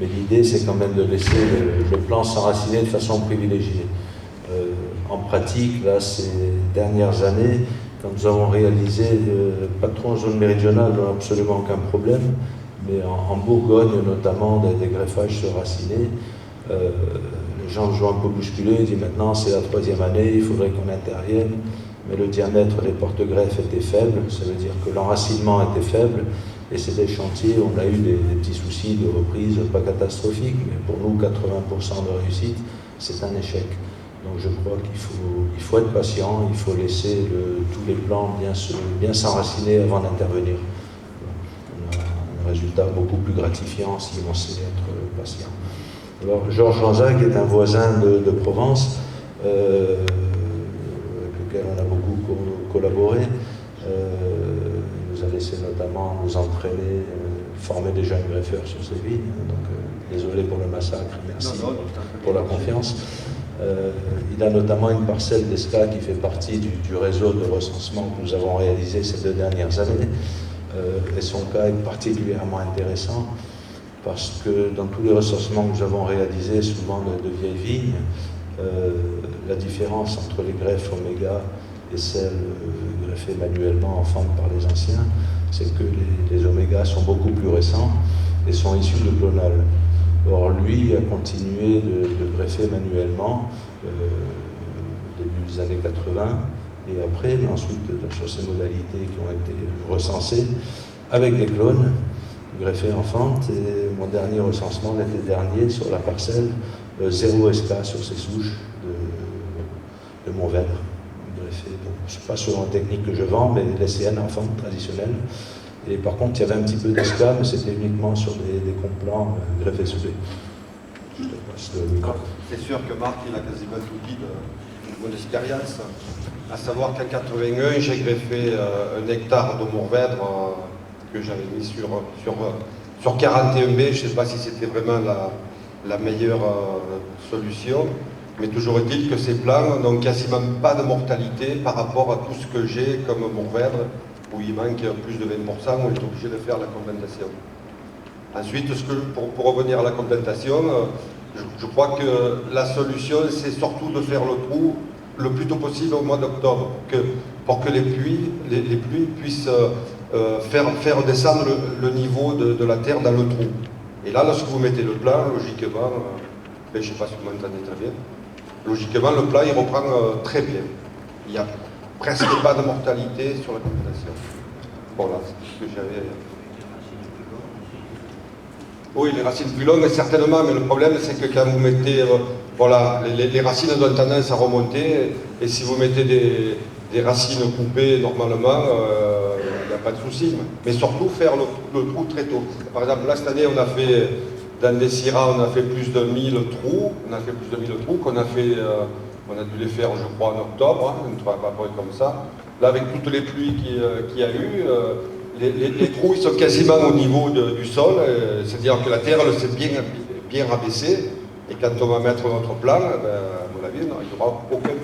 mais l'idée c'est quand même de laisser le plant s'enraciner de façon privilégiée. En pratique, là, ces dernières années, quand nous avons réalisé, pas trop en zone méridionale, absolument aucun problème, mais en Bourgogne notamment, des greffages se raciner, les gens jouent un peu bousculés, ils disent maintenant c'est la 3e année, il faudrait qu'on intervienne, mais le diamètre des porte-greffes était faible, ça veut dire que l'enracinement était faible, et c'est des chantiers, on a eu des petits soucis de reprise, pas catastrophiques, mais pour nous 80% de réussite, c'est un échec. Donc je crois qu'il faut être patient, il faut laisser tous les plants bien s'enraciner avant d'intervenir. On a un résultat beaucoup plus gratifiant si on sait être patient. Alors Georges Lanzac est un voisin de Provence, avec lequel on a beaucoup collaboré. Il nous a laissé notamment nous entraîner, former des jeunes greffeurs sur ces vignes. Donc désolé pour le massacre, merci pour la confiance. Il a notamment une parcelle d'Esca qui fait partie du réseau de recensement que nous avons réalisé ces 2 dernières années. Et son cas est particulièrement intéressant parce que dans tous les recensements que nous avons réalisés, souvent de vieilles vignes, la différence entre les greffes oméga et celles greffées manuellement en fente par les anciens, c'est que les omégas sont beaucoup plus récents et sont issus de clonal. Or, lui a continué de greffer manuellement début des années 80 et après, mais ensuite sur ces modalités qui ont été recensées avec des clones greffés en fente. Et mon dernier recensement l'été dernier sur la parcelle 0 SK sur ces souches de Montvèdre greffées. Ce n'est pas sur une technique que je vends, mais l'SCN en fente traditionnelle. Et par contre, il y avait un petit peu d'esclave, mais c'était uniquement sur des complants greffés sous les. Je te passe le micro. C'est sûr que Marc, il a quasiment tout dit de mon expérience. À savoir qu'en 81, j'ai greffé 1 hectare de Mourvèdre que j'avais mis sur 41B. Je ne sais pas si c'était vraiment la meilleure solution. Mais toujours est-il que ces plants n'ont quasiment pas de mortalité par rapport à tout ce que j'ai comme Mourvèdre, où il manque plus de 20%, où on est obligé de faire la complémentation. Ensuite, pour revenir à la complémentation, je crois que la solution, c'est surtout de faire le trou le plus tôt possible au mois d'octobre, pour que les pluies puissent faire descendre le niveau de la terre dans le trou. Et là, lorsque vous mettez le plat, logiquement, je ne sais pas si vous m'entendez très bien, logiquement, le plat, il reprend très bien. Il y a presque pas de mortalité sur la complémentation. Voilà, c'est ce que j'avais. Oui, les racines plus longues, certainement, mais le problème, c'est que quand vous mettez. Voilà, les racines ont tendance à remonter, et si vous mettez des racines coupées normalement, il n'y a pas de souci. Mais surtout, faire le trou très tôt. Par exemple, là, cette année, on a fait. Dans des syrahs, on a fait plus de 1000 trous. On a fait plus de 1000 trous qu'on a fait. On a dû les faire, je crois, en octobre, hein, une fois à peu près comme ça. Là, avec toutes les pluies qu'il y a eu, les trous ils sont quasiment au niveau du sol, c'est-à-dire que la terre elle s'est bien rabaissée. Et quand on va mettre notre plan, ben, à mon avis, il n'y aura aucun